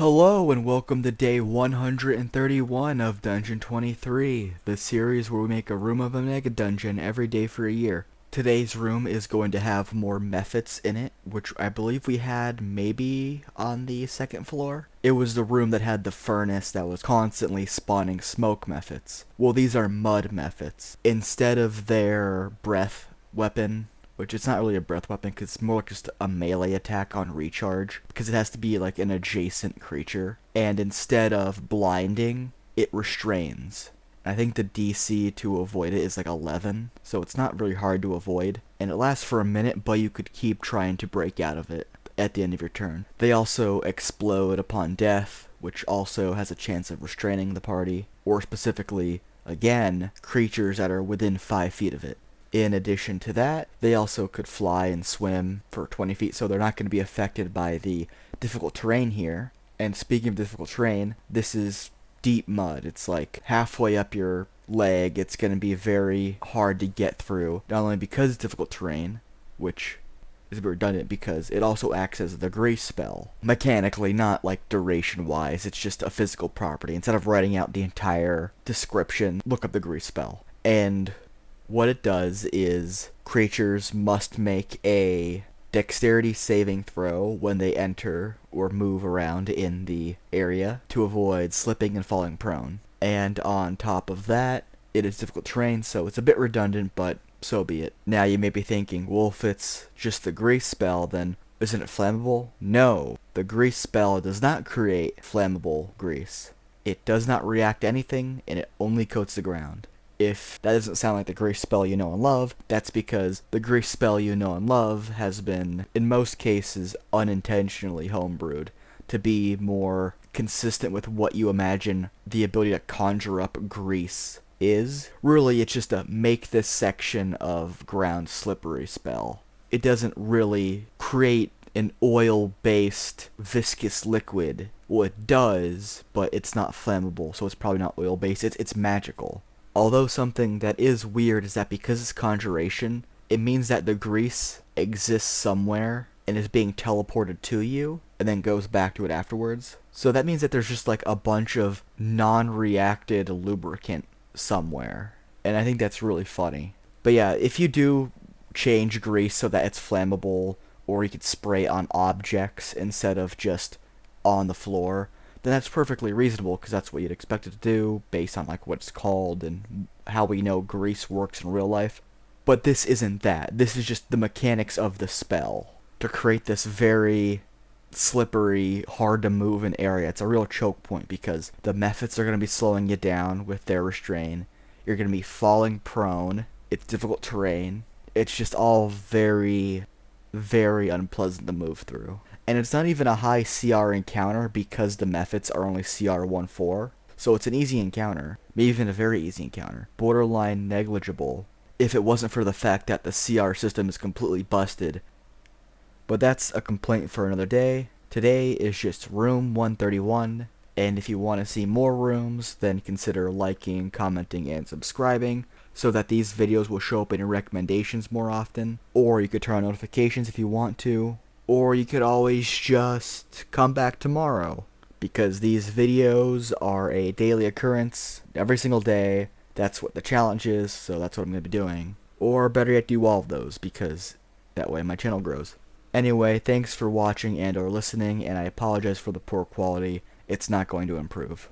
Hello and welcome to day 131 of Dungeon23, the series where we make a room of a mega dungeon every day for a year. Today's room is going to have more mephits in it, which I believe we had maybe on the second floor. It was the room that had the furnace that was constantly spawning smoke mephits. Well, these are mud mephits. Instead of their breath weapon, which it's not really a breath weapon because it's more like just a melee attack on recharge, because it has to be like an adjacent creature. And instead of blinding, it restrains. I think the DC to avoid it is like 11, so it's not really hard to avoid. And it lasts for a minute, but you could keep trying to break out of it at the end of your turn. They also explode upon death, which also has a chance of restraining the party, or specifically, again, creatures that are within 5 feet of it. In addition to that, they also could fly and swim for 20 feet, so they're not going to be affected by the difficult terrain here. And speaking of difficult terrain, this is deep mud. It's like halfway up your leg. It's going to be very hard to get through, not only because it's difficult terrain, which is a bit redundant because it also acts as the grease spell. Mechanically, not like duration-wise, it's just a physical property. Instead of writing out the entire description, look up the grease spell. And what it does is creatures must make a dexterity saving throw when they enter or move around in the area to avoid slipping and falling prone. And on top of that, it is difficult terrain, so it's a bit redundant, but so be it. Now you may be thinking, well, if it's just the grease spell, then isn't it flammable? No, the grease spell does not create flammable grease. It does not react to anything, and it only coats the ground. If that doesn't sound like the grease spell you know and love, that's because the grease spell you know and love has been, in most cases, unintentionally homebrewed to be more consistent with what you imagine the ability to conjure up grease is. Really, it's just a make this section of ground slippery spell. It doesn't really create an oil-based viscous liquid. Well, it does, but it's not flammable, so it's probably not oil-based. It's magical. Although something that is weird is that because it's conjuration, it means that the grease exists somewhere and is being teleported to you and then goes back to it afterwards. So that means that there's just like a bunch of non-reacted lubricant somewhere. And I think that's really funny. But yeah, if you do change grease so that it's flammable, or you could spray on objects instead of just on the floor, then that's perfectly reasonable because that's what you'd expect it to do based on like what it's called and how we know grease works in real life. But this isn't that. This is just the mechanics of the spell to create this very slippery, hard to move in area. It's a real choke point because the mephits are going to be slowing you down with their restrain. You're going to be falling prone. It's difficult terrain. It's just all very, very unpleasant to move through. And it's not even a high CR encounter because the mephits are only CR 1-4. So it's an easy encounter, maybe even a very easy encounter. Borderline negligible if it wasn't for the fact that the CR system is completely busted. But that's a complaint for another day. Today is just room 131. And if you want to see more rooms, then consider liking, commenting, and subscribing so that these videos will show up in your recommendations more often. Or you could turn on notifications if you want to. Or you could always just come back tomorrow, because these videos are a daily occurrence every single day. That's what the challenge is, so that's what I'm going to be doing. Or better yet, do all of those, because that way my channel grows. Anyway, thanks for watching and or listening, and I apologize for the poor quality. It's not going to improve.